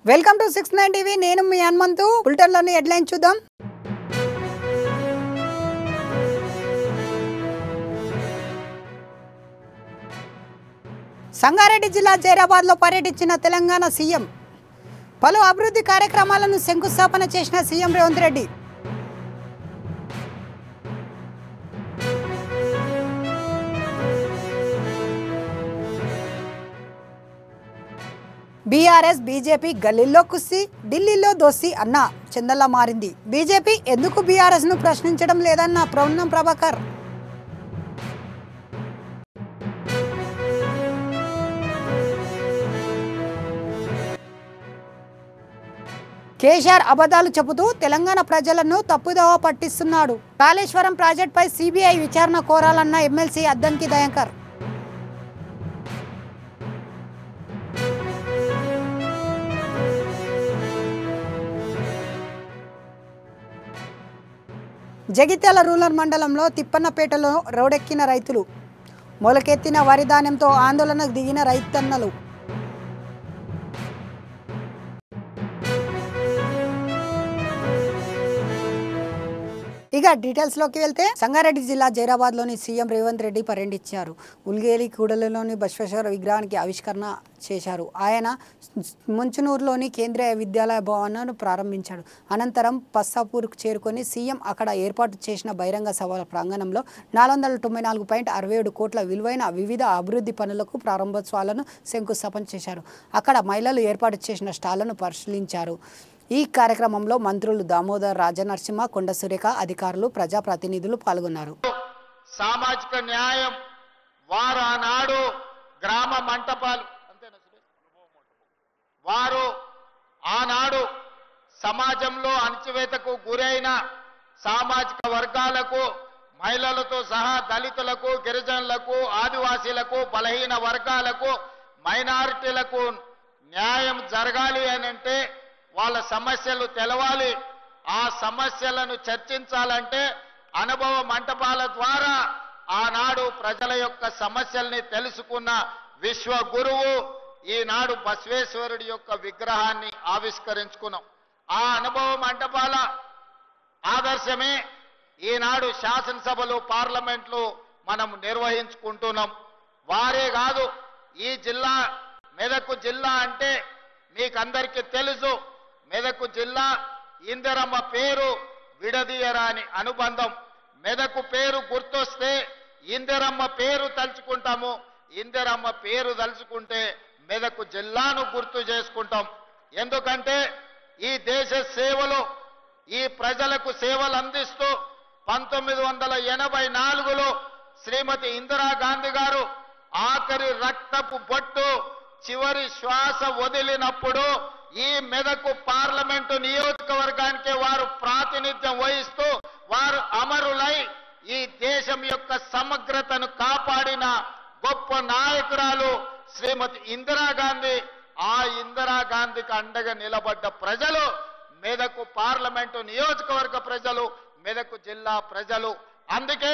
Welcome to 69 TV. నేను మీ Hanumanthu. బులెటిన్లోని headline చూద్దాం. సంగారెడ్డి జిల్లా జైరాబాద్లో పర్యటించిన తెలంగాణ సీఎం. పలు అభివృద్ధి కార్యక్రమాలను శంకుస్థాపన చేసిన CM Revanth Reddy. BRS BJP గల్లీల్లో కుస్తీ, ఢిల్లీలో దోస్తీ అన్న చందల్లా మారింది. బీజేపీ ఎందుకు బీఆర్ఎస్ ను ప్రశ్నించడం లేదన్న పొన్నం ప్రభాకర్. కేసీఆర్ అబద్ధాలు చెబుతూ తెలంగాణ ప్రజలను తప్పుదోవ పట్టిస్తున్నాడు. కాళేశ్వరం ప్రాజెక్టుపై సిబిఐ విచారణ కోరాలన్న ఎమ్మెల్సీ అద్దంకి దయాకర్. జగిత్యాల రూరల్ మండలంలో తిప్పన్నపేటలో రోడ్డెక్కిన రైతులు. మొలకెత్తిన వరి ధాన్యంతో ఆందోళనకు దిగిన రైతన్నలు. ఇక డీటెయిల్స్లోకి వెళ్తే సంగారెడ్డి జిల్లా జైరాబాద్లోని సీఎం రేవంత్ రెడ్డి పర్యటించారు. ఉల్గేలి కూడలిలోని బసవేశ్వర విగ్రహానికి ఆవిష్కరణ చేశారు. ఆయన ముంచునూరులోని కేంద్రీయ విద్యాలయ భవనాన్ని ప్రారంభించాడు. అనంతరం పస్సాపూర్కు చేరుకొని సీఎం అక్కడ ఏర్పాటు చేసిన బహిరంగ సభల ప్రాంగణంలో 494.67 కోట్ల విలువైన వివిధ అభివృద్ధి పనులకు ప్రారంభోత్సవాలను శంకుస్థాపన చేశారు. అక్కడ మహిళలు ఏర్పాటు చేసిన స్టాళ్లను పరిశీలించారు. ఈ కార్యక్రమంలో మంత్రులు దామోదర్ రాజనరసింహ, కొండ సురేఖ, అధికారులు, ప్రజాప్రతినిధులు పాల్గొన్నారు. సామాజిక న్యాయం వారు ఆనాడు గ్రామ మంటపాలు వారు ఆనాడు సమాజంలో అణచివేతకు గురైన సామాజిక వర్గాలకు, మహిళలతో సహా దళితులకు, గిరిజనులకు, ఆదివాసీలకు, బలహీన వర్గాలకు, మైనారిటీలకు న్యాయం జరగాలి అని అంటే వాళ్ళ సమస్యలు తెలవాలి. ఆ సమస్యలను చర్చించాలంటే అనుభవ మంటపాల ద్వారా ఆనాడు ప్రజల యొక్క సమస్యల్ని తెలుసుకున్న విశ్వ గురువు ఈనాడు బసవేశ్వరుడి యొక్క విగ్రహాన్ని ఆవిష్కరించుకున్నాం. ఆ అనుభవ మంటపాల ఆదర్శమే ఈనాడు శాసనసభలు, పార్లమెంట్లు మనం నిర్వహించుకుంటున్నాం. వారే కాదు, ఈ జిల్లా మెదక్ జిల్లా అంటే మీకందరికీ తెలుసు. మెదక్ జిల్లా ఇందిరమ్మ పేరు విడదీయరాని అనుబంధం. మెదక్ పేరు గుర్తొస్తే ఇందిరమ్మ పేరు తలుచుకుంటాము. ఇందిరమ్మ పేరు తలుచుకుంటే మెదక్ జిల్లాను గుర్తు చేసుకుంటాం. ఎందుకంటే ఈ దేశ సేవలు, ఈ ప్రజలకు సేవలు అందిస్తూ 1984లో శ్రీమతి ఇందిరాగాంధీ గారు ఆఖరి రక్తపు బొట్టు, చివరి శ్వాస వదిలినప్పుడు ఈ మెదక్ పార్లమెంటు నియోజకవర్గానికి వారు ప్రాతినిధ్యం వహిస్తూ వారు అమరులై ఈ దేశం యొక్క సమగ్రతను కాపాడిన గొప్ప నాయకురాలు శ్రీమతి ఇందిరాగాంధీ. ఆ ఇందిరాగాంధీకి అండగా నిలబడ్డ ప్రజలు మెదక్ పార్లమెంటు నియోజకవర్గ ప్రజలు, మెదక్ జిల్లా ప్రజలు. అందుకే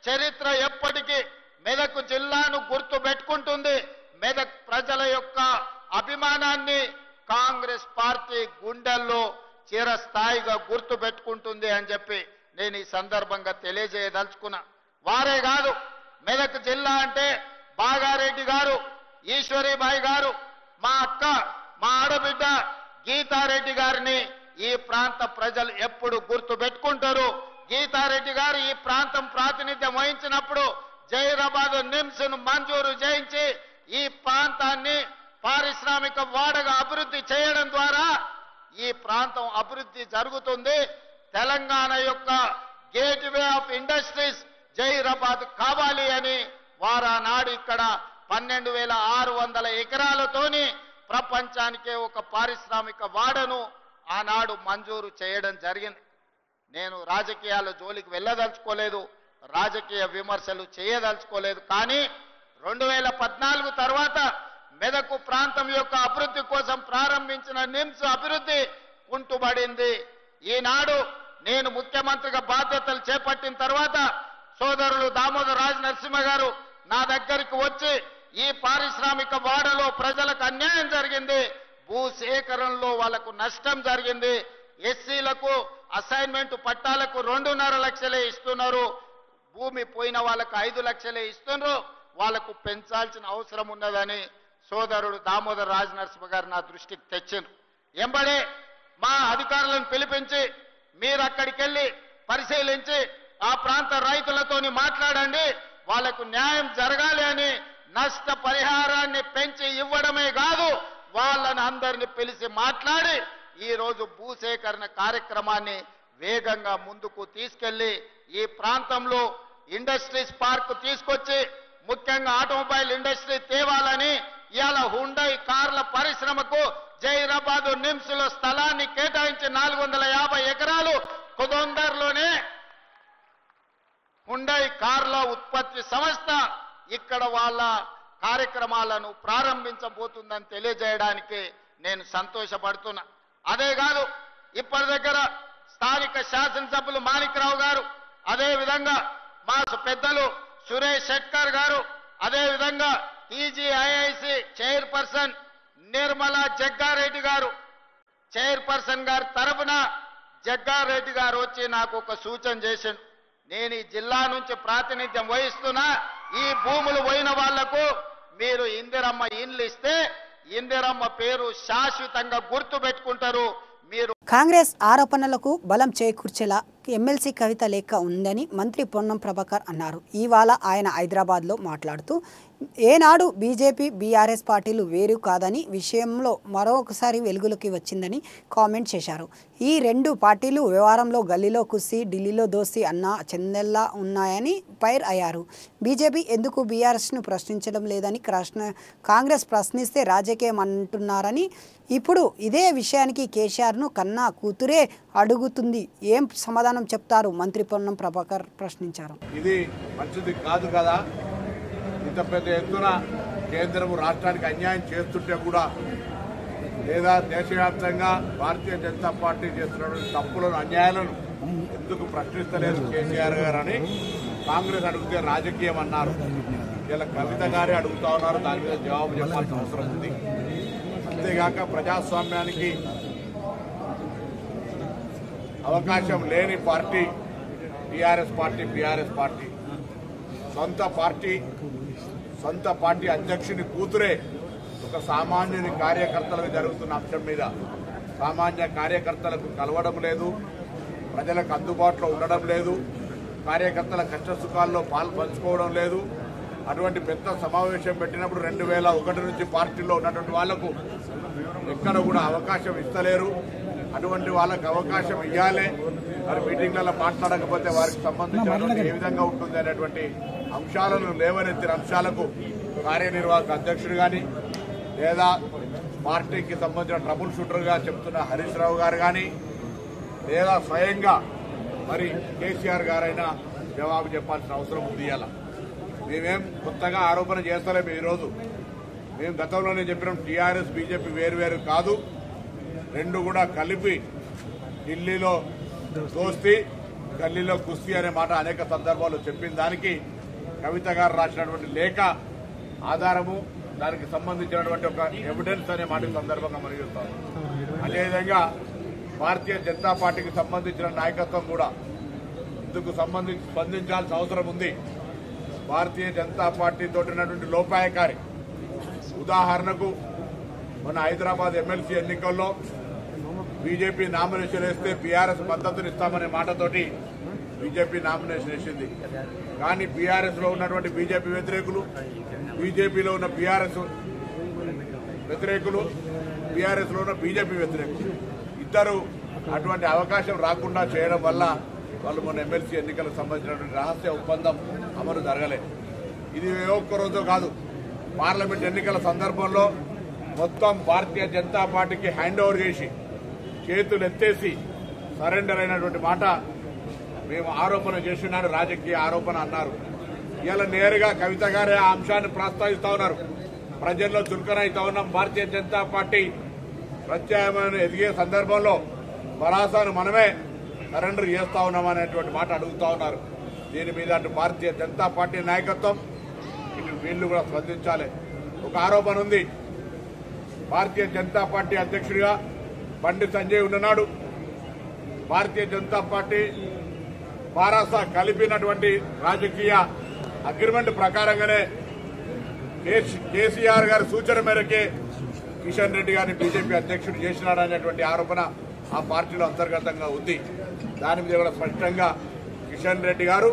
చరిత్ర ఎప్పటికీ మెదక్ జిల్లాను గుర్తు పెట్టుకుంటుంది. మెదక్ ప్రజల యొక్క అభిమానాన్ని కాంగ్రెస్ పార్టీ గుండెల్లో చిరస్థాయిగా గుర్తు పెట్టుకుంటుంది అని చెప్పి నేను ఈ సందర్భంగా తెలియజేయదలుచుకున్నా. వారే కాదు, మెదక్ జిల్లా అంటే బాగారెడ్డి గారు, ఈశ్వరీబాయి గారు, మా అక్క, మా ఆడబిడ్డ గీతారెడ్డి గారిని ఈ ప్రాంత ప్రజలు ఎప్పుడు గుర్తు పెట్టుకుంటారు. గీతారెడ్డి గారు ఈ ప్రాంతం ప్రాతినిధ్యం వహించినప్పుడు జైరాబాద్ నిమ్స్ ను మంజూరు చేయించి ఈ ప్రాంతాన్ని పారిశ్రామిక వాడగా అభివృద్ధి చేయడం ద్వారా ఈ ప్రాంతం అభివృద్ధి జరుగుతుంది. తెలంగాణ యొక్క గేట్వే ఆఫ్ ఇండస్ట్రీస్ జైరాబాద్ కావాలి అని వారు ఆనాడు ఇక్కడ 12,600 ఎకరాలతోని ప్రపంచానికే ఒక పారిశ్రామిక వాడను ఆనాడు మంజూరు చేయడం జరిగింది. నేను రాజకీయాల జోలికి వెళ్ళదలుచుకోలేదు, రాజకీయ విమర్శలు చేయదలుచుకోలేదు. కానీ 2014 తర్వాత మెదక్ ప్రాంతం యొక్క అభివృద్ధి కోసం ప్రారంభించిన నిమ్స్ అభివృద్ధి కుంటుబడింది. ఈనాడు నేను ముఖ్యమంత్రిగా బాధ్యతలు చేపట్టిన తర్వాత సోదరులు దామోదర్ రాజనరసింహ గారు నా దగ్గరికి వచ్చి ఈ పారిశ్రామిక వాడలో ప్రజలకు అన్యాయం జరిగింది, భూసేకరణలో వాళ్లకు నష్టం జరిగింది. ఎస్సీలకు అసైన్మెంట్ పట్టాలకు 2.5 లక్షలే ఇస్తున్నారు. భూమి పోయిన వాళ్ళకు 5 లక్షలే ఇస్తున్నారు. వాళ్లకు పెంచాల్సిన అవసరం ఉన్నదని సోదరుడు దామోదర్ రాజనరసింహ గారు నా దృష్టికి తెచ్చిండ్రు. ఎంబడే మా అధికారులను పిలిపించి మీరు అక్కడికి వెళ్ళి పరిశీలించి ఆ ప్రాంత రైతులతోని మాట్లాడండి, వాళ్లకు న్యాయం జరగాలి అని నష్ట పరిహారాన్ని పెంచి ఇవ్వడమే కాదు వాళ్ళని అందరిని పిలిచి మాట్లాడి ఈ రోజు భూసేకరణ కార్యక్రమాన్ని వేగంగా ముందుకు తీసుకెళ్లి ఈ ప్రాంతంలో ఇండస్ట్రీస్ పార్క్ తీసుకొచ్చి ముఖ్యంగా ఆటోమొబైల్ ఇండస్ట్రీ తేవాలని ఇవాళ హుండై కార్ల పరిశ్రమకు జైరాబాద్ నిమ్స్ లో స్థలాన్ని కేటాయించి 450 ఎకరాలు కుదొందర్లోనే హుండై కార్ల ఉత్పత్తి సంస్థ ఇక్కడ వాళ్ళ కార్యక్రమాలను ప్రారంభించబోతుందని తెలియజేయడానికి నేను సంతోషపడుతున్నా. అదే కాదు ఇప్పటి దగ్గర స్థానిక శాసనసభ్యులు మాణిక్రావు గారు, అదే విధంగా మా పెద్దలు సురేష్ శెట్కర్ గారు, అదే విధంగా టీజీఐఐసి చైర్పర్సన్ నిర్మలా జగ్గారెడ్డి గారు, చైర్పర్సన్ గారి తరఫున జగ్గారెడ్డి గారు వచ్చి నాకు ఒక సూచన చేసిండు. నేను ఈ జిల్లా నుంచి ప్రాతినిధ్యం వహిస్తున్నా, ఈ భూములు పోయిన వాళ్లకు మీరు ఇందిరమ్మ ఇండ్లు ఇస్తే ఇందిరమ్మ పేరు శాశ్వతంగా గుర్తు పెట్టుకుంటారు. మీరు కాంగ్రెస్ ఆరోపణలకు బలం చేకూర్చేలా ఎమ్మెల్సీ కవిత లేఖ ఉందని మంత్రి పొన్నం ప్రభాకర్ అన్నారు. ఇవాళ ఆయన హైదరాబాద్లో మాట్లాడుతూ ఏనాడు బీజేపీ బీఆర్ఎస్ పార్టీలు వేరు కాదని విషయంలో మరొకసారి వెలుగులోకి వచ్చిందని కామెంట్ చేశారు. ఈ రెండు పార్టీలు వ్యవహారంలో గల్లీలో కుస్సి ఢిల్లీలో దోస్తి అన్న చెందెల్లా ఉన్నాయని ఫైర్ అయ్యారు. బీజేపీ ఎందుకు బీఆర్ఎస్ను ప్రశ్నించడం లేదని కాంగ్రెస్ ప్రశ్నిస్తే రాజకీయం అంటున్నారని, ఇప్పుడు ఇదే విషయానికి కేసీఆర్ను కన్నా కూతురే అడుగుతుంది, ఏం సమాధానం చెప్తారు మంత్రి పొన్నం ప్రభాకర్ ప్రశ్నించారు. ఇది మంచిది కాదు కదా, ఇంత పెద్ద ఎత్తున కేంద్రము రాష్ట్రానికి అన్యాయం చేస్తుంటే కూడా లేదా దేశవ్యాప్తంగా భారతీయ జనతా పార్టీ చేస్తున్నటువంటి తప్పులను అన్యాయాలను ఎందుకు ప్రశ్నిస్తలేదు కేసీఆర్ గారు అని కాంగ్రెస్ అడిగితే రాజకీయం అన్నారు. ఇలా కవిత గారే అడుగుతా ఉన్నారు, దాని మీద జవాబు చెప్పాల్సిన అవసరం ఉంది. అంతేగాక ప్రజాస్వామ్యానికి అవకాశం లేని party TRS party, BRS party. సొంత పార్టీ అధ్యక్షుని కూతురే ఒక సామాన్యుని కార్యకర్తలకు జరుగుతున్న అంశం మీద సామాన్య కార్యకర్తలకు కలవడం లేదు, ప్రజలకు అందుబాటులో ఉండడం లేదు, కార్యకర్తల కష్ట సుఖాల్లో పాలు పంచుకోవడం లేదు. అటువంటి పెద్ద సమావేశం పెట్టినప్పుడు 2001 నుంచి పార్టీలో ఉన్నటువంటి వాళ్లకు ఎక్కడ కూడా అవకాశం ఇస్తలేరు. అటువంటి వాళ్ళకు అవకాశం ఇవ్వాలి. మరి మీటింగ్లలో మాట్లాడకపోతే వారికి సంబంధించినటువంటి ఏ విధంగా ఉంటుంది అనేటువంటి అంశాలను లేవనెత్తిన అంశాలకు కార్యనిర్వాహక అధ్యక్షుడు కానీ లేదా పార్టీకి సంబంధించిన ట్రబుల్ షూటర్గా చెప్తున్న హరీష్ రావు గారు కానీ లేదా స్వయంగా మరి కేసీఆర్ గారైనా జవాబు చెప్పాల్సిన అవసరం ఉంది. ఇలా మేమేం కొత్తగా ఆరోపణ చేస్తలేము. ఈరోజు మేము గతంలోనే చెప్పినాం, టీఆర్ఎస్ బీజేపీ వేరువేరు కాదు, రెండు కూడా కలిపి ఢిల్లీలో దోస్తీ గల్లీలో కుస్తీ అనే మాట అనేక సందర్భాల్లో చెప్పిన దానికి కవిత గారు రాసినటువంటి లేఖ ఆధారము, దానికి సంబంధించినటువంటి ఒక ఎవిడెన్స్ అనే మాట సందర్భంగా మనం చూస్తాం. అదేవిధంగా భారతీయ జనతా పార్టీకి సంబంధించిన నాయకత్వం కూడా ఇందుకు స్పందించాల్సిన అవసరం ఉంది. భారతీయ జనతా పార్టీ తోటి ఉన్నటువంటి లోపాయకారి ఉదాహరణకు మన హైదరాబాద్ ఎమ్మెల్సీ ఎన్నికల్లో బీజేపీ నామినేషన్ వేస్తే బీఆర్ఎస్ మద్దతునిస్తామనే మాటతోటి బీజేపీ నామినేషన్ వేసింది. కానీ బీఆర్ఎస్ లో ఉన్నటువంటి బీజేపీ వ్యతిరేకులు, బీజేపీలో ఉన్న బీఆర్ఎస్ వ్యతిరేకులు, బీఆర్ఎస్ లో ఉన్న బీజేపీ వ్యతిరేకులు ఇద్దరు అటువంటి అవకాశం రాకుండా చేయడం వల్ల వాళ్ళు మన ఎమ్మెల్సీ ఎన్నికలకు సంబంధించినటువంటి రహస్య ఒప్పందం అమలు జరగలేదు. ఇది ఏ ఒక్క రోజు కాదు, పార్లమెంట్ ఎన్నికల సందర్భంలో మొత్తం భారతీయ జనతా పార్టీకి హ్యాండ్ ఓవర్ చేసి చేతులు ఎత్తేసి సరెండర్ అయినటువంటి మాట మేము ఆరోపణ చేస్తున్నాడు, రాజకీయ ఆరోపణ అన్నారు. ఇలా నేరుగా కవిత గారే ఆ అంశాన్ని ప్రస్తావిస్తా ఉన్నారు. ప్రజల్లో చురుకనైతా ఉన్నాం, భారతీయ జనతా పార్టీ ప్రత్యామ్నాయం ఎదిగే సందర్భంలో భరాసాను మనమే సరెండర్ చేస్తా ఉన్నామనేటువంటి మాట అడుగుతా ఉన్నారు. దీని మీద అటు భారతీయ జనతా పార్టీ నాయకత్వం ఇటు వీళ్లు కూడా స్పందించాలి. ఒక ఆరోపణ ఉంది, భారతీయ జనతా పార్టీ అధ్యక్షుడిగా బండి సంజయ్ ఉన్నాడు. భారతీయ జనతా పార్టీ భారత కలిపినటువంటి రాజకీయ అగ్రిమెంట్ ప్రకారంగానే కేసీఆర్ గారి సూచన మేరకే కిషన్ రెడ్డి గారిని బీజేపీ అధ్యక్షుడు చేసినాడనేటువంటి ఆరోపణ ఆ పార్టీలో అంతర్గతంగా ఉంది. దాని మీద కూడా స్పష్టంగా కిషన్ రెడ్డి గారు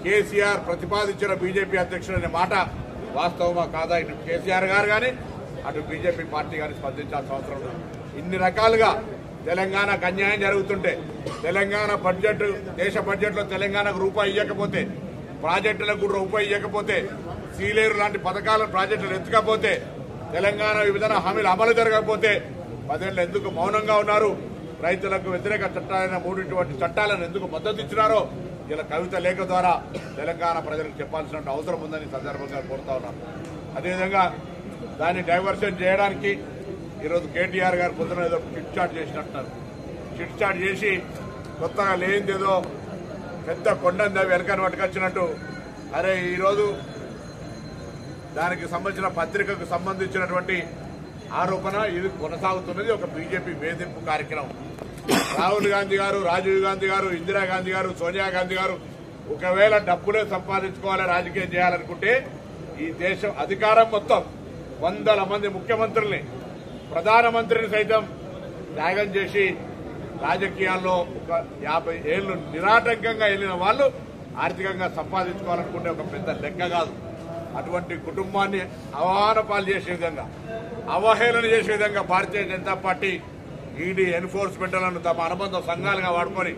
కేసీఆర్ ప్రతిపాదించిన బీజేపీ అధ్యక్షుడు అనే మాట వాస్తవమా కాదా ఇటు కేసీఆర్ గారు కానీ అటు బీజేపీ పార్టీ కానీ స్పందించాల్సిన అవసరం ఉంది. ఇన్ని రకాలుగా తెలంగాణకు అన్యాయం జరుగుతుంటే తెలంగాణ బడ్జెట్ దేశ బడ్జెట్లో తెలంగాణకు రూపాయి ఇవ్వకపోతే ప్రాజెక్టులకు రూపాయి ఇవ్వకపోతే సీలేరు లాంటి పథకాలను ప్రాజెక్టులు ఎత్తుకపోతే తెలంగాణ వివిధ హామీలు అమలు జరగకపోతే 10 ఏళ్ళు ఎందుకు మౌనంగా ఉన్నారు? రైతులకు వ్యతిరేక చట్టాలైన 3 చట్టాలను ఎందుకు మద్దతు ఇచ్చినారో ఇలా కవిత లేఖ ద్వారా తెలంగాణ ప్రజలకు చెప్పాల్సిన అవసరం ఉందని సందర్భంగా కోరుతా ఉన్నాను. అదేవిధంగా దాన్ని డైవర్షన్ చేయడానికి ఈరోజు కేటీఆర్ గారు పొద్దున ఏదో చిట్ చాట్ చేసినట్టున్నారు. చిట్ చాట్ చేసి కొత్తగా లేనిదేదో పెద్ద కొండంది వెనకని పట్టుకొచ్చినట్టు అరే ఈరోజు దానికి సంబంధించిన పత్రికకు సంబంధించినటువంటి ఆరోపణ ఇది కొనసాగుతున్నది ఒక బీజేపీ వేధింపు కార్యక్రమం. రాహుల్ గాంధీ గారు, రాజీవ్ గాంధీ గారు, ఇందిరాగాంధీ గారు, సోనియా గాంధీ గారు ఒకవేళ డబ్బులే సంపాదించుకోవాలి రాజకీయం చేయాలనుకుంటే ఈ దేశం అధికారం మొత్తం 100 మంది ముఖ్యమంత్రుల్ని ప్రధానమంత్రిని సైతం త్యాగం చేసి రాజకీయాల్లో ఒక 50 ఏళ్లు నిరాటంకంగా వెళ్లిన వాళ్ళు ఆర్థికంగా సంపాదించుకోవాలనుకుంటే ఒక పెద్ద లెక్క కాదు. అటువంటి కుటుంబాన్ని అవమానపాలు చేసే విధంగా అవహేళన చేసే విధంగా భారతీయ జనతా పార్టీ ఈడీ ఎన్ఫోర్స్మెంట్లను తమ అనుబంధ సంఘాలుగా వాడుకొని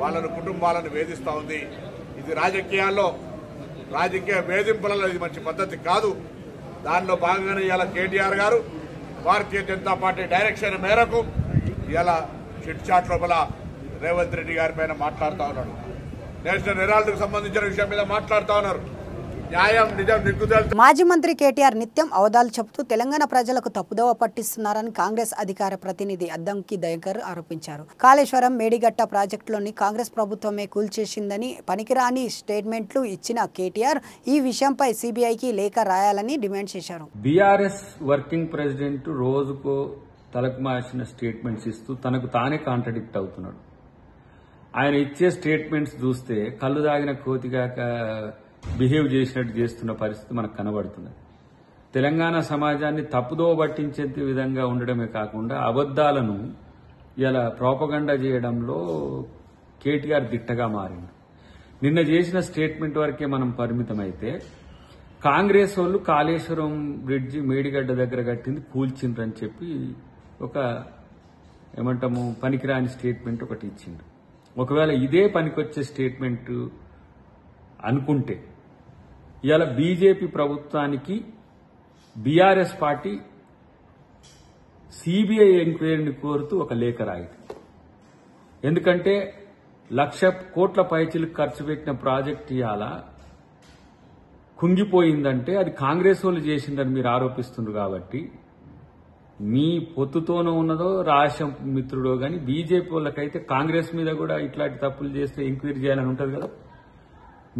వాళ్ళను కుటుంబాలను వేధిస్తూ ఉంది. ఇది రాజకీయాల్లో రాజకీయ వేధింపులలో ఇది మంచి పద్ధతి కాదు. దానిలో భాగంగానే ఇవాళ కేటీఆర్ గారు భారతీయ జనతా పార్టీ డైరెక్షన్ మేరకు ఇవాళ చిట్ చాట్ లోపల రేవంత్ రెడ్డి గారి పైన మాట్లాడుతూ ఉన్నాడు. నేషనల్ హెరాల్డ్కు సంబంధించిన విషయం మీద మాట్లాడుతూ ఉన్నారు. న్యాయం నిజం నిగ్గుదేల్చు. మాజీ మంత్రి కేటీఆర్ నిత్యం అవధాలు చెబుతూ తెలంగాణ ప్రజలకు తప్పుదోవ పట్టిస్తున్నారని కాంగ్రెస్ అధికార ప్రతినిధి అద్దంకి దయాకర్ ఆరోపించారు. కాళేశ్వరం మేడిగట్ట ప్రాజెక్టులోని కాంగ్రెస్ ప్రభుత్వమే కూల్చేసిందని పనికిరాని స్టేట్మెంట్లు ఇచ్చిన కేటీఆర్ ఈ విషయంపై సిబిఐకి లేఖ రాయాలని డిమాండ్ చేశారు. బీఆర్ఎస్ వర్కింగ్ ప్రెసిడెంట్ రోజుకో తలకు మార్చిన స్టేట్మెంట్స్ ఇస్తూ తనకు తానే కాంట్రడిక్ట్ అవుతున్నాడు. ఆయన ఇచ్చే స్టేట్మెంట్స్ చూస్తే కళ్ళు దాగిన కోతిగాక బిహేవ్ చేసినట్టు చేస్తున్న పరిస్థితి మనకు కనబడుతుంది. తెలంగాణ సమాజాన్ని తప్పుదో పట్టించే విధంగా ఉండడమే కాకుండా అబద్దాలను ఇలా ప్రోపగండా చేయడంలో కేటీఆర్ దిట్టగా మారింది. నిన్న చేసిన స్టేట్మెంట్ వరకే మనం పరిమితమైతే కాంగ్రెస్ వాళ్ళు కాళేశ్వరం బ్రిడ్జి మేడిగడ్డ దగ్గర కట్టింది కూల్చిండ్రని చెప్పి ఒక ఏమంటాము పనికిరాని స్టేట్మెంట్ ఒకటి ఇచ్చిండ్రు. ఒకవేళ ఇదే పనికొచ్చే స్టేట్మెంట్ అనుకుంటే ఇవాళ బీజేపీ ప్రభుత్వానికి బీఆర్ఎస్ పార్టీ సిబిఐ ఎంక్వైరీని కోరుతూ ఒక లేఖ రాయదు. ఎందుకంటే 1,00,000 కోట్ల పైచిలకు ఖర్చు పెట్టిన ప్రాజెక్ట్ ఇవాళ కుంగిపోయిందంటే అది కాంగ్రెస్ వాళ్ళు చేసిందని మీరు ఆరోపిస్తున్నారు. కాబట్టి మీ పొత్తుతోనూ ఉన్నదో రహస్య మిత్రుడో గాని బీజేపీ వాళ్ళకైతే కాంగ్రెస్ మీద కూడా ఇట్లాంటి తప్పులు చేస్తే ఎంక్వైరీ చేయాలని ఉంటుంది కదా.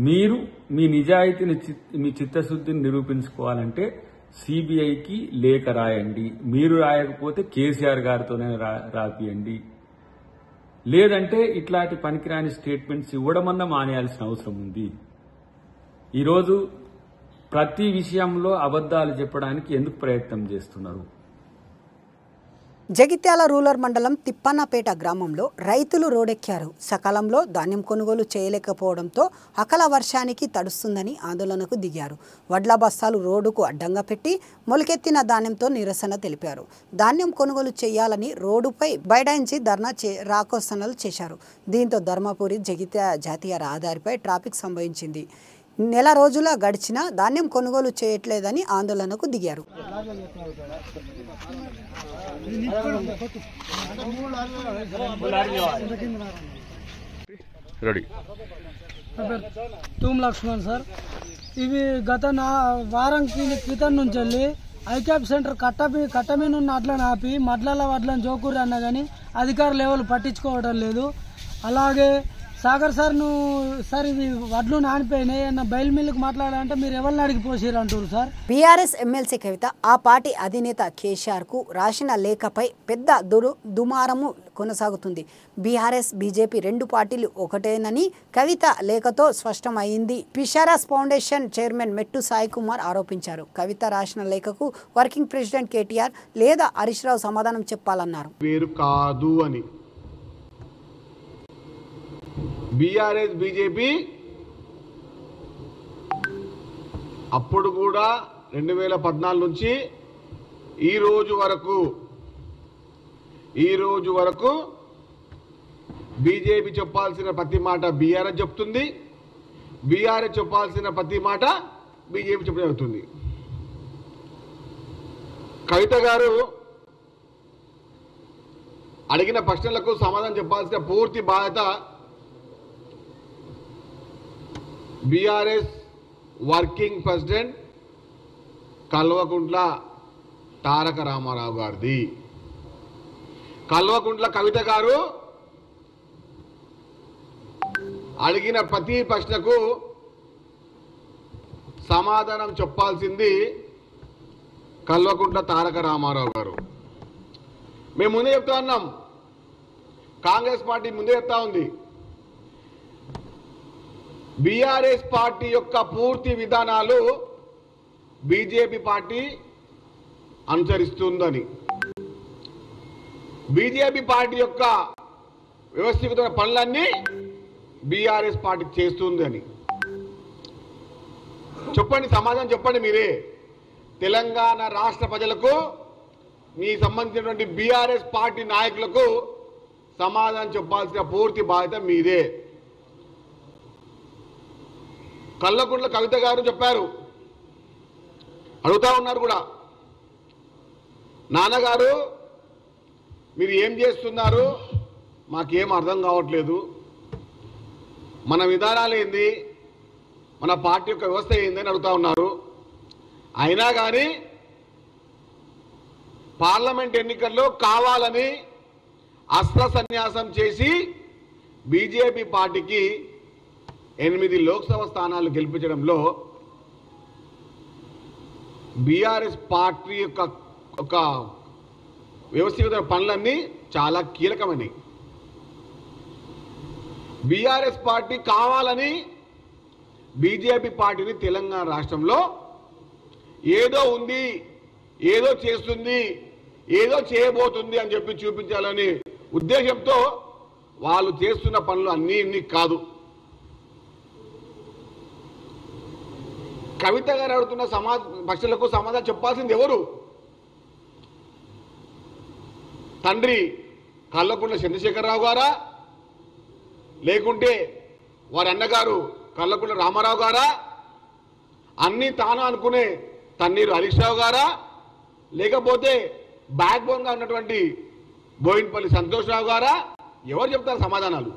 మీరు మీ నిజాయితీని మీ చిత్తశుద్ధిని నిరూపించుకోవాలంటే సిబిఐకి లేఖ రాయండి. మీరు రాయకపోతే కేసీఆర్ గారితోనే రాపియండి. లేదంటే ఇట్లాంటి పనికిరాని స్టేట్మెంట్స్ ఇవ్వడమన్నా మానేయాల్సిన అవసరం ఉంది. ఈరోజు ప్రతి విషయంలో అబద్దాలు చెప్పడానికి ఎందుకు ప్రయత్నం చేస్తున్నారు? జగిత్యాల రూరల్ మండలం తిప్పన్నపేట గ్రామంలో రైతులు రోడెక్కారు. సకాలంలో ధాన్యం కొనుగోలు చేయలేకపోవడంతో అకాల వర్షానికి తడుస్తుందని ఆందోళనకు దిగారు. వడ్ల బస్తాలు రోడ్డుకు అడ్డంగా పెట్టి మొలకెత్తిన ధాన్యంతో నిరసన తెలిపారు. ధాన్యం కొనుగోలు చేయాలని రోడ్డుపై బైఠాయించి ధర్నా రాకోసనలు చేశారు. దీంతో ధర్మపురి జగిత్యాల జాతీయ రహదారిపై ట్రాఫిక్ సంభవించింది. నెల రోజుల గడిచినా ధాన్యం కొనుగోలు చేయట్లేదని ఆందోళనకు దిగారు. తూమ్ లక్ష్మణ్ సార్, ఇవి గత వారం క్రితం నుంచి వెళ్ళి ఐక్యాప్ సెంటర్ కట్ట మీద ఉన్న అట్లను ఆపి మడ్ల వడ్లను జోకూరి అన్నా కానీ అధికారులు ఎవరు పట్టించుకోవడం లేదు. అలాగే సాగర్ సార్ సార్ ఇది వడ్లు నానిపోయినాయి అన్న బయలు మిల్లుకు మాట్లాడాలంటే మీరు ఎవరిని అడిగి పోసిరు అంటారు సార్. బీఆర్ఎస్ ఎమ్మెల్సీ కవిత ఆ పార్టీ అధినేత కేసీఆర్ కు రాసిన లేఖపై పెద్ద దుమారము కొనసాగుతుంది. బీఆర్ఎస్ బీజేపీ రెండు పార్టీలు ఒకటేనని కవిత లేఖతో స్పష్టమైంది. పిషారస్ ఫౌండేషన్ చైర్మన్ మెట్టు సాయి కుమార్ ఆరోపించారు. కవిత రాసిన లేఖకు వర్కింగ్ ప్రెసిడెంట్ కేటీఆర్ లేదా హరీష్ రావు సమాధానం చెప్పాలన్నారు. వేరు కాదు అని బీఆర్ఎస్ బీజేపీ అప్పుడు కూడా 2014 నుంచి ఈ రోజు వరకు బీజేపీ చెప్పాల్సిన ప్రతి మాట బీఆర్ఎస్ చెప్తుంది, బీఆర్ఎస్ చెప్పాల్సిన ప్రతి మాట బీజేపీ చెప్పడం జరుగుతుంది. కవిత గారు అడిగిన ప్రశ్నలకు సమాధానం చెప్పాల్సిన పూర్తి బాధ్యత BRS working president Kalvakuntla Taraka Ramarao గారిది. కల్వకుంట్ల కవిత గారు అడిగిన ప్రతి ప్రశ్నకు సమాధానం చెప్పాల్సింది కల్వకుంట్ల తారక రామారావు గారు. మేము ముందే చెప్తా ఉన్నాం, కాంగ్రెస్ పార్టీ ముందే చెప్తా ఉంది, బీఆర్ఎస్ పార్టీ యొక్క పూర్తి విధానాలు బీజేపీ పార్టీ అనుసరిస్తుందని, బీజేపీ పార్టీ యొక్క వ్యవస్థీకృత పనులన్నీ బీఆర్ఎస్ పార్టీ చేస్తుంది అని చెప్పండి. సమాధానం చెప్పండి మీరే. తెలంగాణ రాష్ట్ర ప్రజలకు మీ సంబంధించినటువంటి బీఆర్ఎస్ పార్టీ నాయకులకు సమాధానం చెప్పాల్సిన పూర్తి బాధ్యత మీదే. కల్వకుంట్ల కవిత గారు చెప్పారు, అడుగుతా ఉన్నారు కూడా, నాన్నగారు మీరు ఏం చేస్తున్నారు మాకేం అర్థం కావట్లేదు, మన విధానాలు ఏంది, మన పార్టీ యొక్క వ్యవస్థ ఏంది అని అడుగుతా ఉన్నారు. అయినా కానీ పార్లమెంట్ ఎన్నికల్లో కావాలని అస్త్ర సన్యాసం చేసి బీజేపీ పార్టీకి 8 లోక్సభ స్థానాలు గెలిపించడంలో బీఆర్ఎస్ పార్టీ యొక్క వ్యవస్థీకృత పనులన్నీ చాలా కీలకమైనవి. బీఆర్ఎస్ పార్టీ కావాలని బీజేపీ పార్టీని తెలంగాణ రాష్ట్రంలో ఏదో ఉంది, ఏదో చేస్తుంది, ఏదో చేయబోతుంది అని చెప్పి చూపించాలని ఉద్దేశంతో వాళ్ళు చేస్తున్న పనులు అన్నీ కాదు. కవిత గారు అడుగుతున్న ప్రశ్నలకు సమాధానం చెప్పాల్సింది ఎవరు? తండ్రి కల్వకుంట్ల చంద్రశేఖరరావు గారా, లేకుంటే వారి అన్నగారు కల్వకుంట్ల రామారావు గారా, అన్నీ తాను అనుకునే తన్నీరు హరీష్ రావు గారా, లేకపోతే బ్యాక్ బోన్గా ఉన్నటువంటి బోయినపల్లి సంతోషరావు గారా? ఎవరు చెప్తారు సమాధానాలు?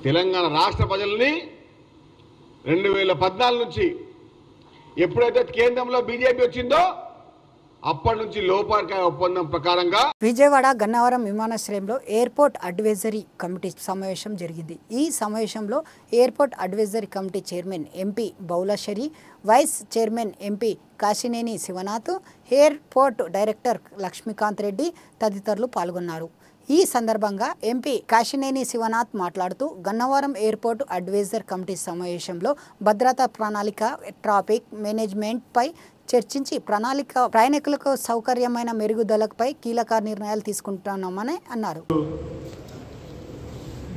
తెలంగాణ రాష్ట్ర ప్రజల్ని 2014 నుంచి ఎప్పుడైతే కేంద్రంలో బీజేపీ వచ్చిందో అప్పటి నుంచి లోపార్కాయ ఒప్పందం ప్రకారంగా విజయవాడ గన్నవరం విమానాశ్రయంలో ఎయిర్పోర్ట్ అడ్వైజరీ కమిటీ సమావేశం జరిగింది. ఈ సమావేశంలో airport advisory committee chairman MP Balashowry, vice chairman MP Kesineni Sivanath, airport director Lakshmikanth Reddy తదితరులు పాల్గొన్నారు. ఈ సందర్భంగా ఎంపీ కాశినేని శివనాథ్ మాట్లాడుతూ గన్నవరం ఎయిర్పోర్ట్ అడ్వైజర్ కమిటీ సమావేశంలో భద్రతా ప్రణాళిక, ట్రాఫిక్ మేనేజ్మెంట్ పై చర్చించి ప్రయాణికులకు సౌకర్యమైన మెరుగుదలపై కీలక నిర్ణయాలు తీసుకుంటున్నామని అన్నారు.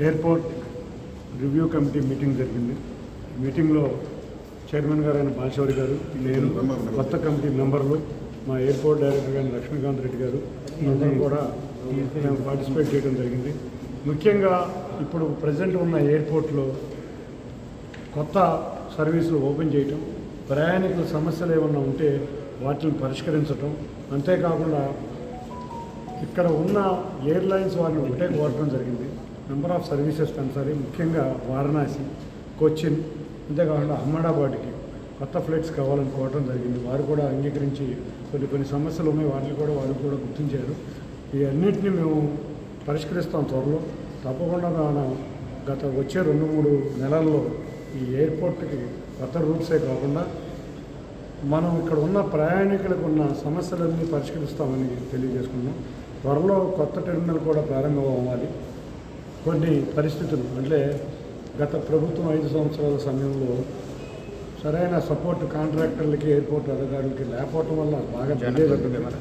ఎయిర్పోర్ట్ రివ్యూ కమిటీ మీటింగ్ జరిగింది. మీటింగ్లో చైర్మన్ గారు అయిన బాలశౌరి గారు, నేను, కొత్త కమిటీ మెంబర్లు, మా ఎయిర్పోర్ట్ డైరెక్టర్ గారు లక్ష్మీకాంత్ రెడ్డి గారు అందరూ కూడా మేము పార్టిసిపేట్ చేయడం జరిగింది. ముఖ్యంగా ఇప్పుడు ప్రజెంట్ ఉన్న ఎయిర్పోర్ట్లో కొత్త సర్వీసులు ఓపెన్ చేయటం, ప్రయాణికుల సమస్యలు ఏమన్నా ఉంటే వాటిని పరిష్కరించటం, అంతేకాకుండా ఇక్కడ ఉన్న ఎయిర్లైన్స్ వారిని ఒకటే కోరడం జరిగింది. నెంబర్ ఆఫ్ సర్వీసెస్ పెంచాలి. ముఖ్యంగా వారణాసి, కొచ్చిన్, అంతేకాకుండా అహ్మదాబాద్కి కొత్త ఫ్లైట్స్ కావాలని కోరడం జరిగింది. వారు కూడా అంగీకరించి కొన్ని సమస్యలు ఉన్నాయి, వాటిని కూడా వాళ్ళు కూడా గుర్తించారు. ఈ అన్నింటినీ మేము పరిష్కరిస్తాం త్వరలో. తప్పకుండా మనం వచ్చే 2-3 నెలల్లో ఈ ఎయిర్పోర్ట్కి కొత్త రూట్సే కాకుండా మనం ఇక్కడ ఉన్న ప్రయాణికులకు ఉన్న సమస్యలన్నీ పరిష్కరిస్తామని తెలియజేసుకున్నాం. త్వరలో కొత్త టెర్మినల్ కూడా ప్రారంభం అవ్వాలి. కొన్ని పరిస్థితులు అంటే గత ప్రభుత్వం 5 సంవత్సరాల సమయంలో సరైన సపోర్ట్ కాంట్రాక్టర్లకి ఎయిర్పోర్ట్ అధికారులకి లేకపోవటం వల్ల బాగా జరిగింది.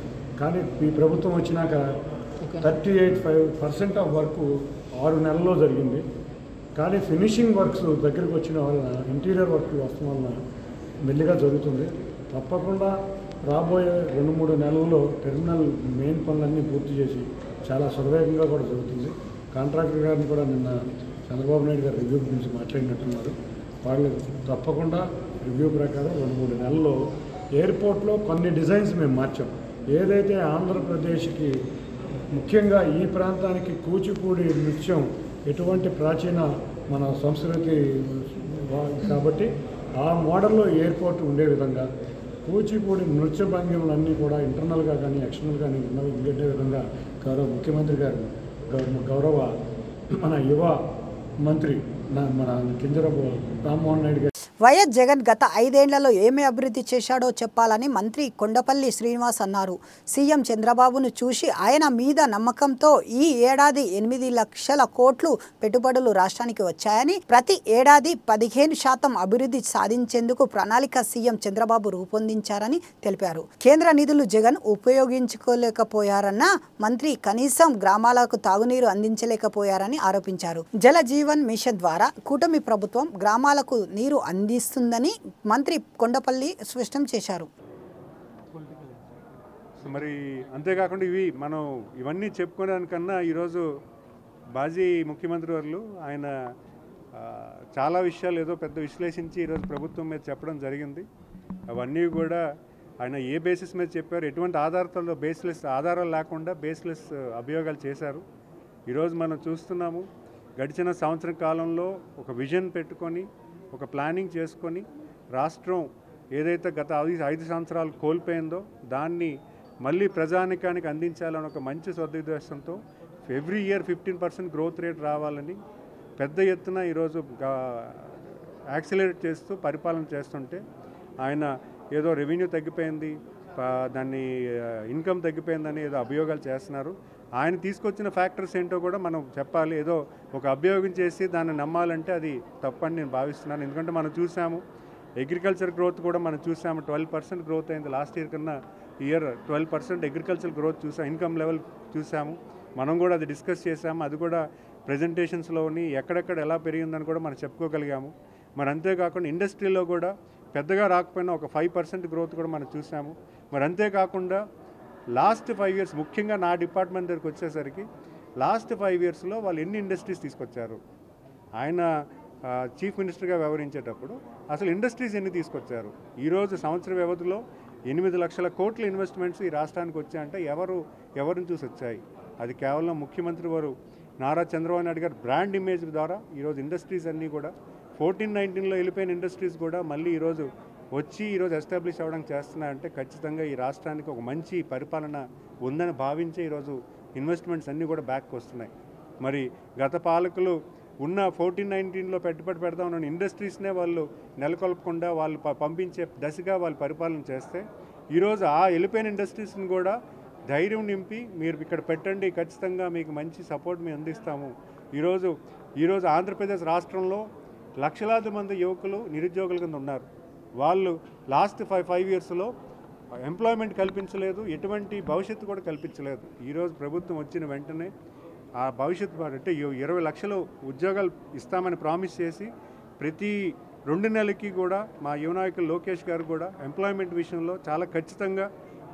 కానీ ఈ ప్రభుత్వం వచ్చినాక 38% ఆఫ్ వర్క్ 6 నెలల్లో జరిగింది. కానీ ఫినిషింగ్ వర్క్స్ దగ్గరికి వచ్చిన వలన ఇంటీరియర్ వర్క్ వస్తున్న వలన మెల్లిగా జరుగుతుంది. తప్పకుండా రాబోయే 2-3 నెలల్లో టెర్మినల్ మెయిన్ పనులన్నీ పూర్తి చేసి చాలా సులభంగా కూడా జరుగుతుంది. కాంట్రాక్టర్ గారిని కూడా నిన్న చంద్రబాబు నాయుడు గారు రివ్యూ గురించి మాట్లాడినట్టున్నారు. వాళ్ళు తప్పకుండా రివ్యూ ప్రకారం 2-3 నెలల్లో ఎయిర్పోర్ట్లో కొన్ని డిజైన్స్ మేము మార్చాం. ఏదైతే ఆంధ్రప్రదేశ్కి ముఖ్యంగా ఈ ప్రాంతానికి కూచిపూడి నృత్యం ఎటువంటి ప్రాచీన మన సంస్కృతి కాబట్టి ఆ మోడల్లో ఎయిర్పోర్ట్ ఉండే విధంగా కూచిపూడి నృత్య భంగిమలన్నీ కూడా ఇంటర్నల్గా కానీ ఎక్స్టర్నల్ కానీ ఉండే విధంగా గౌరవ ముఖ్యమంత్రి గారు గౌరవ మన యువ మంత్రి మన కింజరాపు రామ్మోహన్ నాయుడు గారు వైఎస్ జగన్ గత 5 ఏళ్లలో ఏమి అభివృద్ధి చేశాడో చెప్పాలని మంత్రి కొండపల్లి శ్రీనివాస్ అన్నారు. సీఎం చంద్రబాబును చూసి ఆయన మీద నమ్మకంతో ఈ ఏడాది 8 లక్షల కోట్లు పెట్టుబడులు రాష్ట్రానికి వచ్చాయని, ప్రతి ఏడాది 15% అభివృద్ధి సాధించేందుకు ప్రణాళిక సీఎం చంద్రబాబు రూపొందించారని తెలిపారు. కేంద్ర నిధులు జగన్ ఉపయోగించుకోలేకపోయారన్న మంత్రి కనీసం గ్రామాలకు తాగునీరు అందించలేకపోయారని ఆరోపించారు. జల జీవన్ మిషన్ ద్వారా కూటమి ప్రభుత్వం గ్రామాలకు నీరు అందిస్తుందని మంత్రి కొండపల్లి స్పష్టం చేశారు. మరి అంతేకాకుండా మనం ఇవన్నీ చెప్పుకోవడానికన్నా ఈరోజు మాజీ ముఖ్యమంత్రి వారు ఆయన చాలా విషయాలు ఏదో పెద్ద విశ్లేషించి ఈరోజు ప్రభుత్వం మీద చెప్పడం జరిగింది. అవన్నీ కూడా ఆయన ఏ బేసిస్ మీద చెప్పారు, ఎటువంటి ఆధారాలు లేకుండా బేస్లెస్ అభియోగాలు చేశారు. ఈరోజు మనం చూస్తున్నాము, గడిచిన సంవత్సరం కాలంలో ఒక విజన్ పెట్టుకొని ఒక ప్లానింగ్ చేసుకొని రాష్ట్రం ఏదైతే గత 5 సంవత్సరాలు కోల్పోయిందో దాన్ని మళ్ళీ ప్రజానికానికి అందించాలని ఒక మంచి సదుద్దేశంతో ఎవ్రీ ఇయర్ 15% గ్రోత్ రేట్ రావాలని పెద్ద ఎత్తున ఈరోజు యాక్సిలరేట్ చేస్తూ పరిపాలన చేస్తుంటే ఆయన ఏదో రెవెన్యూ తగ్గిపోయింది, దాన్ని ఇన్కమ్ తగ్గిపోయిందని ఏదో అభియోగాలు చేస్తున్నారు. ఆయన తీసుకొచ్చిన ఫ్యాక్టర్స్ ఏంటో కూడా మనం చెప్పాలి. ఏదో ఒక అభియోగం చేసి దాన్ని నమ్మాలంటే అది తప్పని నేను భావిస్తున్నాను. ఎందుకంటే మనం చూసాము అగ్రికల్చర్ గ్రోత్ కూడా మనం చూసాము, 12% గ్రోత్ అయింది. లాస్ట్ ఇయర్ కన్నా ఇయర్ 12% అగ్రికల్చర్ గ్రోత్ చూసాము, ఇన్కమ్ లెవెల్ చూసాము. మనం కూడా అది డిస్కస్ చేసాము. అది కూడా ప్రజెంటేషన్స్లోని ఎక్కడెక్కడ ఎలా పెరిగిందని కూడా మనం చెప్పుకోగలిగాము. మరి అంతేకాకుండా ఇండస్ట్రీలో కూడా పెద్దగా రాకపోయినా ఒక 5% గ్రోత్ కూడా మనం చూసాము. మరి అంతేకాకుండా లాస్ట్ 5 ఇయర్స్ ముఖ్యంగా నా డిపార్ట్మెంట్ దగ్గరికి వచ్చేసరికి లాస్ట్ 5 ఇయర్స్లో వాళ్ళు ఎన్ని ఇండస్ట్రీస్ తీసుకొచ్చారు, ఆయన చీఫ్ మినిస్టర్గా వ్యవహరించేటప్పుడు అసలు ఇండస్ట్రీస్ ఎన్ని తీసుకొచ్చారు. ఈరోజు సంవత్సర వ్యవధిలో 8 లక్షల కోట్ల ఇన్వెస్ట్మెంట్స్ ఈ రాష్ట్రానికి వచ్చాయంటే ఎవరిని చూసి వచ్చాయి? అది కేవలం ముఖ్యమంత్రి వారు నారా చంద్రబాబు నాయుడు గారు బ్రాండ్ ఇమేజ్ ద్వారా ఈరోజు ఇండస్ట్రీస్ అన్నీ కూడా 14-19లో వెళ్ళిపోయిన ఇండస్ట్రీస్ కూడా మళ్ళీ ఈరోజు ఎస్టాబ్లిష్ అవ్వడానికి చేస్తున్నాయంటే ఖచ్చితంగా ఈ రాష్ట్రానికి ఒక మంచి పరిపాలన ఉందని భావించే ఈరోజు ఇన్వెస్ట్మెంట్స్ అన్నీ కూడా బ్యాక్ వస్తున్నాయి. మరి గత పాలకులు ఉన్న 14-19లో పెట్టుబడి పెడదామన్న ఇండస్ట్రీస్నే వాళ్ళు నెలకొల్పకుండా వాళ్ళు పంపించే దశగా వాళ్ళు పరిపాలన చేస్తే ఈరోజు ఆ వెళ్ళిపోయిన ఇండస్ట్రీస్ని కూడా ధైర్యం నింపి మీరు ఇక్కడ పెట్టండి, ఖచ్చితంగా మీకు మంచి సపోర్ట్ మేము అందిస్తాము. ఈరోజు ఆంధ్రప్రదేశ్ రాష్ట్రంలో లక్షలాది మంది యువకులు నిరుద్యోగుల కింద ఉన్నారు. వాళ్ళు లాస్ట్ 5 ఇయర్స్లో ఎంప్లాయ్మెంట్ కల్పించలేదు, ఎటువంటి భవిష్యత్తు కూడా కల్పించలేదు. ఈరోజు ప్రభుత్వం వచ్చిన వెంటనే ఆ భవిష్యత్తు అంటే 20 లక్షలు ఉద్యోగాలు ఇస్తామని ప్రామిస్ చేసి ప్రతి 2 నెలలకి కూడా మా యువ నాయకులు లోకేష్ గారు కూడా ఎంప్లాయ్మెంట్ విషయంలో చాలా ఖచ్చితంగా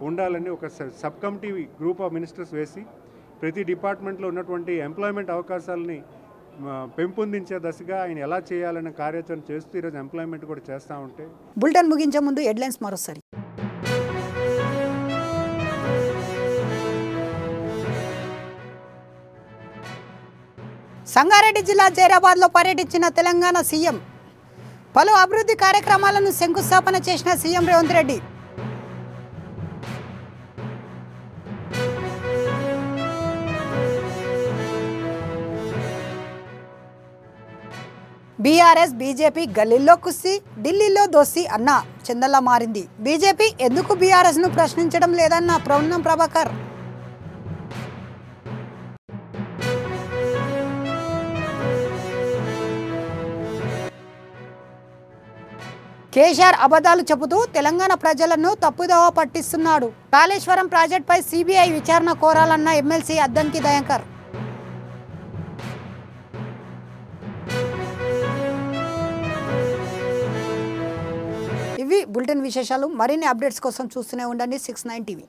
ఉండాలని ఒక sub committee group of ministers వేసి ప్రతి డిపార్ట్మెంట్లో ఉన్నటువంటి ఎంప్లాయ్మెంట్ అవకాశాలని పెంపొందించే దశగా ఆయన ఎలా చేయాలనే కార్యాచరణ చేస్తూ ఈరోజు ఎంప్లాయ్మెంట్ కూడా చేస్తూ ఉంటే. బులెటిన్ ముగించే ముందు హెడ్లైన్స్ మరోసారి. సంగారెడ్డి జిల్లా జైరాబాద్లో పర్యటించిన తెలంగాణ సీఎం. పలు అభివృద్ధి కార్యక్రమాలను శంకుస్థాపన చేసిన CM Revanth Reddy. BRS BJP గల్లీల్లో కుస్సి ఢిల్లీలో దోస్తి అన్న చందల్లా మారింది. బీజేపీ ఎందుకు బీఆర్ఎస్ ను ప్రశ్నించడం లేదన్న పొన్నం ప్రభాకర్. కేసీఆర్ అబద్ధాలు చెబుతూ తెలంగాణ ప్రజలను తప్పుదోవ పట్టిస్తున్నాడు. కాళేశ్వరం ప్రాజెక్టుపై సిబిఐ విచారణ కోరాలన్న ఎమ్మెల్సీ అద్దంకి దయాకర్. ఇవి బులెటిన్ విశేషాలు. మరిన్ని అప్డేట్స్ కోసం చూస్తూనే ఉండండి 69 టీవీ.